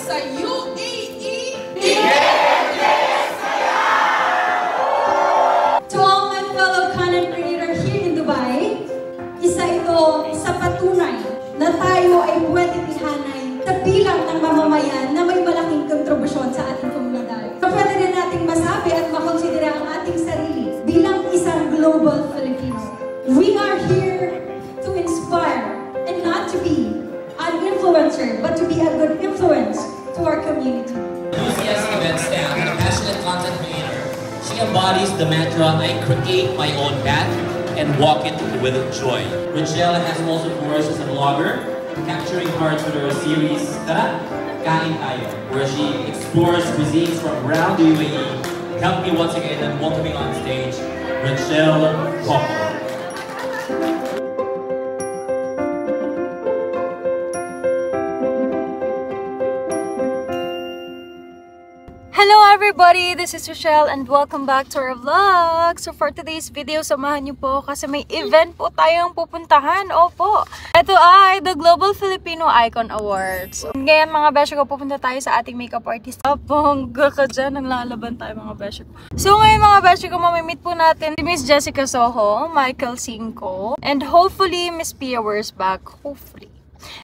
sa UAE. To all my fellow content creators here in Dubai, isa ito sa patunay na tayo ay pwede tihanay sa bilang ng mamamayan na may malaking kontribusyon sa ating komunidad. Pwede din nating masabi at makonsidera ang ating sarili bilang isang global Filipino. We are here to inspire and not to be an influencer, but to be a good influence to our community. Enthusiast event staff and a passionate content creator, she embodies the mantra, I create my own path and walk it with joy. Rochelle has also flourished as a vlogger, capturing hearts with her series, Tara, Kain Tayo, where she explores cuisines from around the UAE. Help me once again in welcoming on stage, Rochelle Coco. Hello everybody! This is Rochelle and welcome back to our vlog! So for today's video, samahan niyo po kasi may event po tayong pupuntahan. Opo! Ito ay the Global Filipino Icon Awards. Ngayon mga besyo ko, pupunta tayo sa ating makeup artist. Bongga ka dyan, naglalaban tayo mga besyo ko. So ngayon mga besyo ko, mamimit po natin si Miss Jessica Soho, Michael Cinco, and hopefully Miss Pia Wurzbach. Hopefully.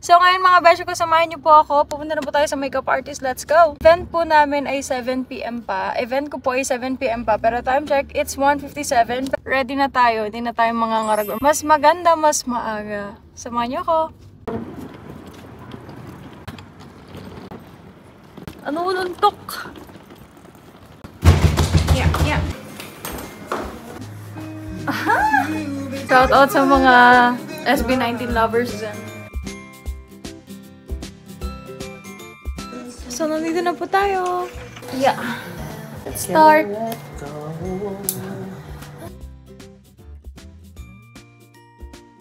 So ngayon mga besyo ko, samahan niyo po ako. Pupunta na po tayo sa makeup artist. Let's go! Event po namin ay 7 PM pa. Event ko po ay 7 PM pa. Pero time check, it's 1:57. Ready na tayo. Hindi na tayo mangangarag. Mas maganda, mas maaga. Samahan niyo ako. Ano uluntok? Yeah. Aha! Shout out sa mga SB19 lovers dyan. So, nandito na po tayo. Yeah. Let's start.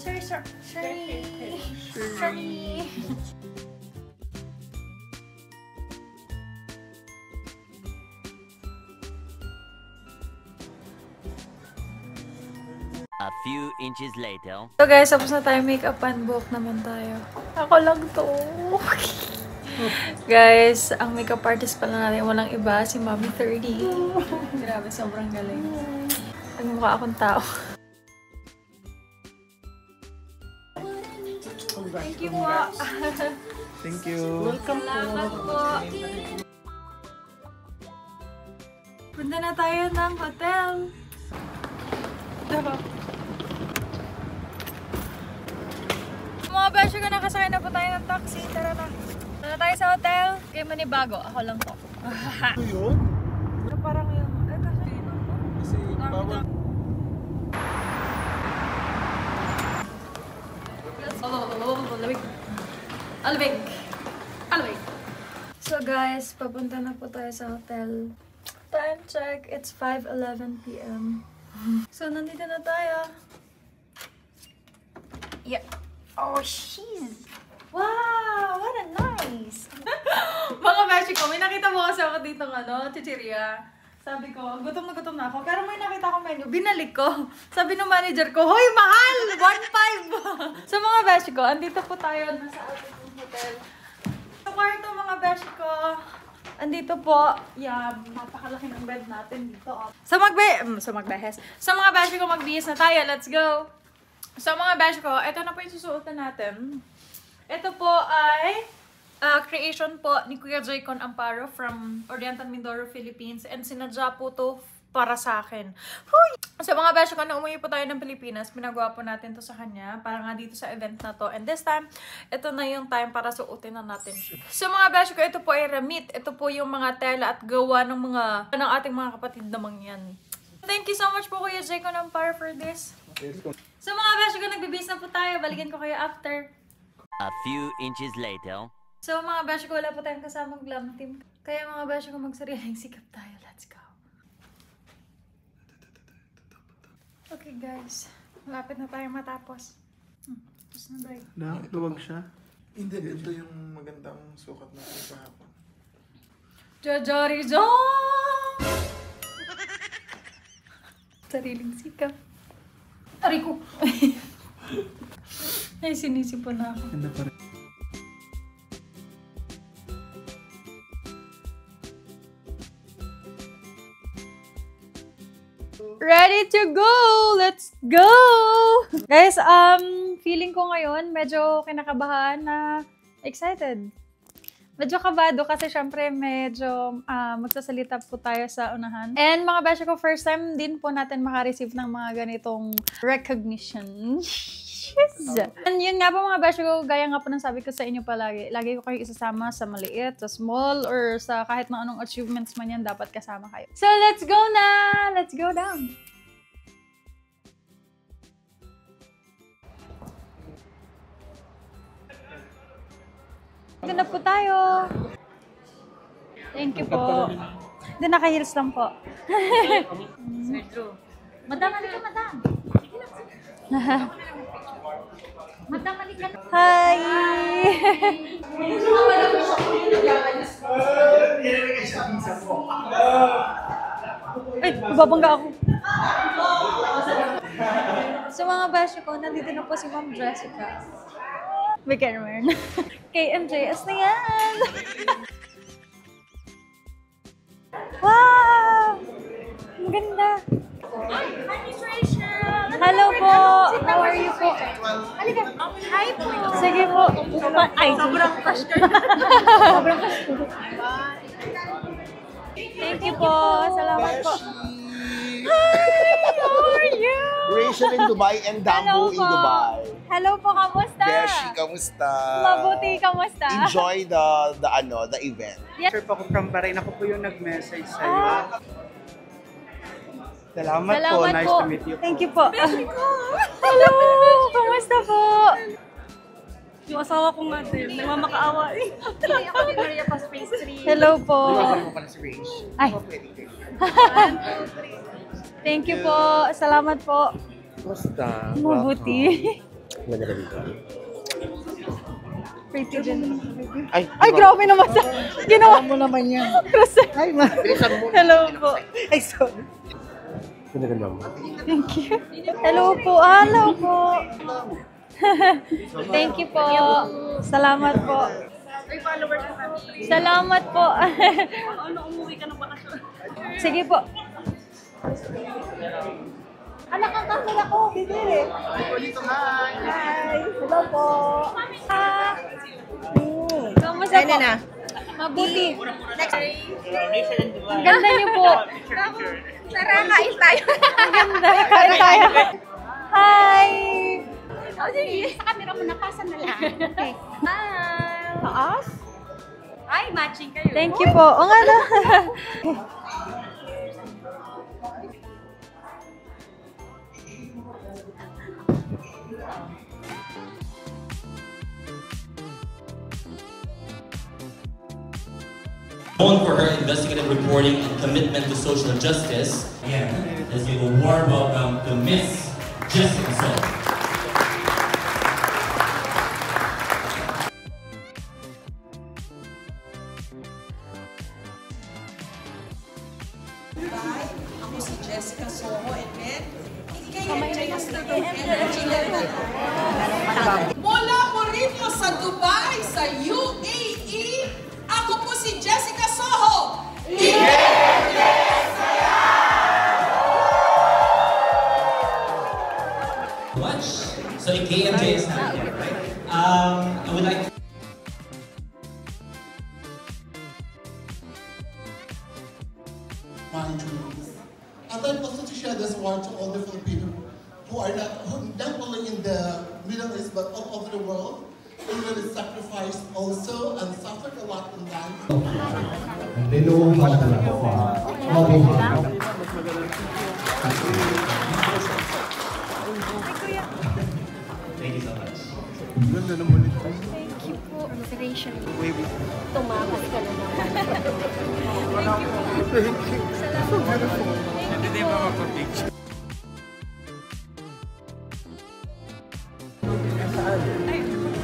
Sorry. A few inches later. So guys, tapos na tayo makeupan. Buhok naman tayo. Ako lang to. Guys, ang makeup artist pala natin, walang iba, si Mommy 30. Grabe, sobrang galing. Nagmukha akong tao. Thank you po. Thank you. Welcome Salamat po. Punta na tayo ng hotel. Mga besyo ko, nakasakay na po tayo ng taxi. Tara na. Tara tayo sa hotel. Kay Manibago. Ako lang po. Ito yun? Ano parang yung... Ay, Kasi bawal. Alwig. So guys, papunta na po tayo sa hotel. Time check, it's 5:11 PM. So, nandito na tayo. Yeah. Oh, she's... Wow! What a nice! Mga beshi ko, may nakita mo kasi ako dito ng chichirya. Sabi ko, gutom na ako. Pero may nakita ko menu, binalik ko. Sabi ng manager ko, hoy, mahal! 1.5! So mga beshi ko, andito po tayo nasa ating hotel. Sa kwarto mga beshi ko, andito po, napakalaki ng bed natin dito. Sa mga beshi ko, magbihis na tayo. Let's go! So mga beshi ko, ito na po yung susuotan natin. Ito po ay creation po ni Kuya Joycon Amparo from Oriental Mindoro, Philippines. And sinadya po to para sa akin. Huy! So mga beshi ko, nung umuwi po tayo ng Pilipinas, pinagawa po natin to sa kanya para nga dito sa event na to. And this time, ito na yung time para suotin na natin siya. So mga beshi ko, ito po ay ramit. Ito po yung mga tela at gawa ng ating mga kapatid namang yan. Thank you so much po Kuya Joycon Amparo for this. So mga beshi ko, nagbibis na po tayo. Balikan ko kayo after. A few inches later. So mga beshi ko, wala po tayong kasamang glam team. Kaya mga beshi ko, magsariling sikap tayo. Let's go. Okay guys, malapit na tayo matapos. Tapos na tayo. Luwag siya? Hindi, ito yung magandang sukat na kahapon. Jojori Jong! Sariling sikap. Aray ko! Ay, sinisipon na ako. Ganda pa rin. Ready to go! Let's go! Guys, feeling ko ngayon medyo kinakabahan na excited. Medyo kabado kasi syempre medyo magsasalita po tayo sa unahan. And mga beshi ko, first time din po natin makareceive ng mga ganitong recognition. And yun nga po mga beshi ko, gaya nga po ng sabi ko sa inyo palagi, lagi ko kayo isasama sa maliit, sa small, or sa kahit na anong achievements man yan, dapat kasama kayo. So let's go na! Let's go down! Doon na po tayo. Thank you po. Doon naka-heels lang po. Madam, halika madam. Madam, halika. Hi! Ay, babangga ako. So mga beshi ko, nandito na po si Ma'am Jessica. May camera. KMJS na yan! Wow! Ang ganda! Hello po! How are you po? Hi po! Sige po! Ay, sobrang crush ka. Sobrang crush ko. Thank you po! Salamat po! Hi! How are you? Rachel in Dubai and Dambo in Dubai. Hello po, kamusta? Beshi, kamusta? Mabuti, kamusta? Enjoy the event. Yes. Sir po ako from Bahrain. Ako po yung nag-message sa'yo. Salamat po. Nice to meet you po. Thank you po. Hello! Kamusta po? Yung asawa ko nga din, nagmamakaawa eh. Ako din Maria Paz Phase 3. Hello po. Ano mo pala si Rach? Ay. Thank you po. Salamat po. Kamusta? Mabuti. Ganda ka dito. Pretty din. Ay, Grabe naman sa ginawa mo naman yan. Ay, Bilisan mo. hello po. Ay, sorry. Ganda mo. Thank you. Hello po. Hello po. Thank you po. Salamat po. May followers ko kami. Salamat po. Ano, umuwi ka ng bakasyon? Sige po. Anak ang kasal ako. Bibili. Hi. Hello po. Kamusta po? Na. Mabuti. Next day. Ang ganda niyo po. Tara, kain tayo. Ang ganda. Kain tayo. Hi. Sa camera mo, napasan na lang. Okay. Hi. Taas? Ay, matching kayo. Thank you po. O nga na. Known for her investigative reporting and commitment to social justice, again, let's give a warm welcome to Miss Jessica Soho. Ako si Jessica Soho and then mula po rito sa Dubai, sa UAE, ako po si Jessica Soho. Much. So the KMJ is not here, right? I would like I'd like also to share this word to all the Filipino who are not only in the Middle East but all over the world. They really sacrificed also and suffered a lot in life. They know how to all being Thank you so much. Ganda naman ito. Thank you po. Inspiration. Wait. Tumakas ka na naman. Hindi ba mapapicture?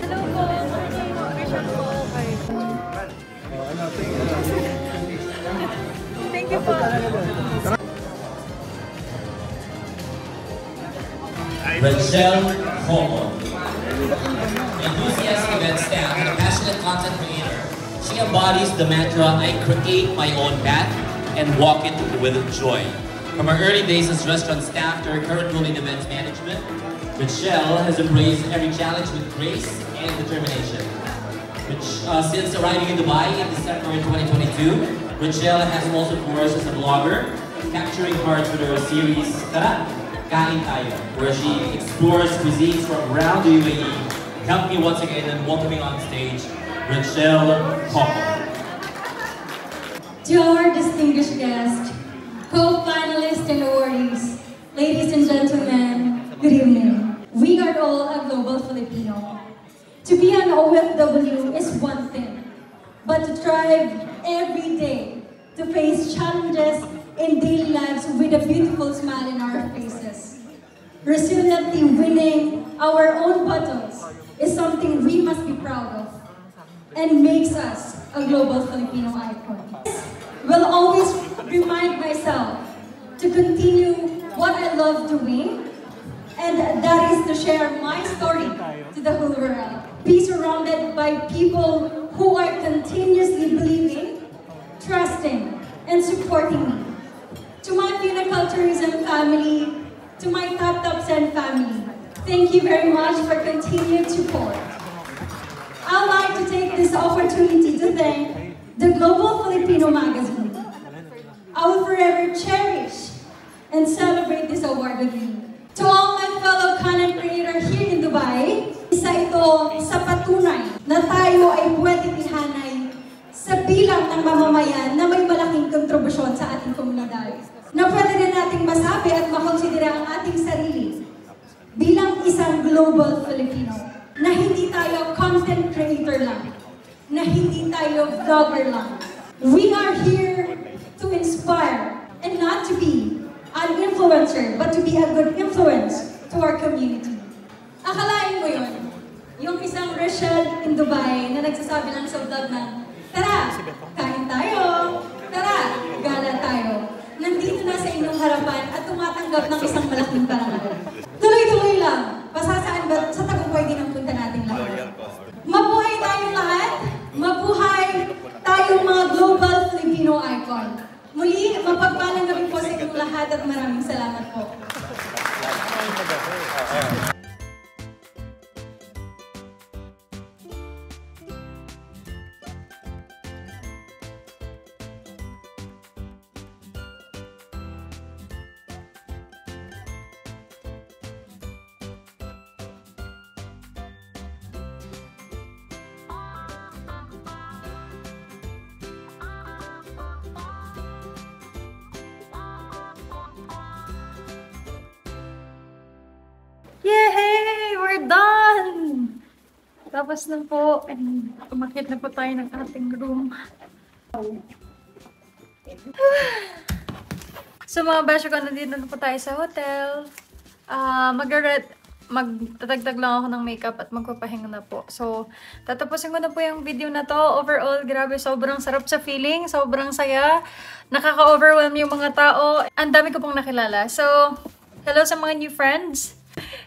Hello po. Rachel po. Thank you po. Rachel Homo. Enthusiastic event staff and a passionate content creator, she embodies the mantra, I create my own path and walk it with joy. From her early days as restaurant staff to her current role in events management, Richelle has embraced every challenge with grace and determination. Since arriving in Dubai in December 2022, Richelle has also flourished as a blogger, capturing hearts with her series Tara, Kain Tayo, where she explores cuisines from around the UAE. Help me once again in welcoming on stage Richelle Coco. To our distinguished guests, co-finalists and awardees, ladies and gentlemen, good evening. We are all a global Filipino. To be an OFW is one thing, but to thrive every day, to face challenges in daily lives with a beautiful smile in our faces, resiliently winning our own battles is something we must be proud of and makes us a global Filipino icon. Will always remind myself to continue what I love doing, and that is to share my story to the whole world. Be surrounded by people who are continuously believing, trusting, and supporting me. To my Pinnacle Tourism family, to my Top 10 family, thank you very much for continued support. I'd like to take this opportunity to thank the Global Filipino magazine. I will forever cherish and celebrate this award with you. To all my fellow content creators here in Dubai, isa ito sa patunay na tayo ay pwedeng ihanay sa bilang ng mamamayan na may malaking kontribusyon sa ating komunidad. Na pwede na nating masabi at makonsidera ang ating sarili bilang isang global Filipino. Na hindi tayo content creator lang. Na hindi tayo vlogger lang. We are here to inspire and not to be an influencer, but to be a good influence to our community. Akalain mo yun? Yung isang Richelle in Dubai na nagsasabi lang sa vlog na, tara, kain tayo, tara, gala tayo. Nandito na sa inyong harapan at tumatanggap ng isang malaking parangal. Tuloy-tuloy lang. Pasasaan ba sa tagumpay din ang punta natin lahat? Mabuhay tayong lahat. Mabuhay tayong mga global Filipino icon. Muli, mapagpalang gabi po sa inyong lahat at maraming salamat po. Yay! We're done! Tapos na po, and umakyat na po tayo ng ating room. So mga basyo ko, nandito na po tayo sa hotel. Magtatagdag lang ako ng makeup at magpapahinga na po. So, tatapusin ko na po yung video na to. Overall, grabe, sobrang sarap sa feeling. Sobrang saya. Nakaka-overwhelm yung mga tao. Ang dami ko pong nakilala. So, hello sa mga new friends.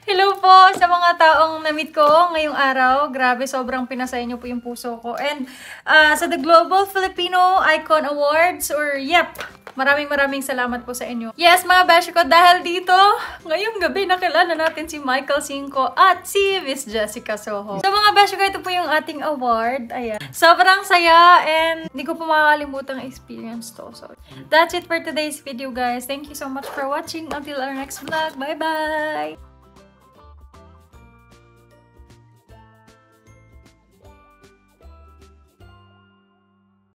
Hello po sa mga taong na-meet ko ngayong araw. Grabe, sobrang pinasaya niyo po yung puso ko. And sa The Global Filipino Icon Awards, or yep, maraming salamat po sa inyo. Yes, mga basyo ko, dahil dito, ngayong gabi nakilala natin si Michael Cinco at si Miss Jessica Soho. So mga basyo ko, ito po yung ating award. Ayan. Sobrang saya and hindi ko po makakalimutan ang experience to. So that's it for today's video, guys. Thank you so much for watching. Until our next vlog. Bye-bye!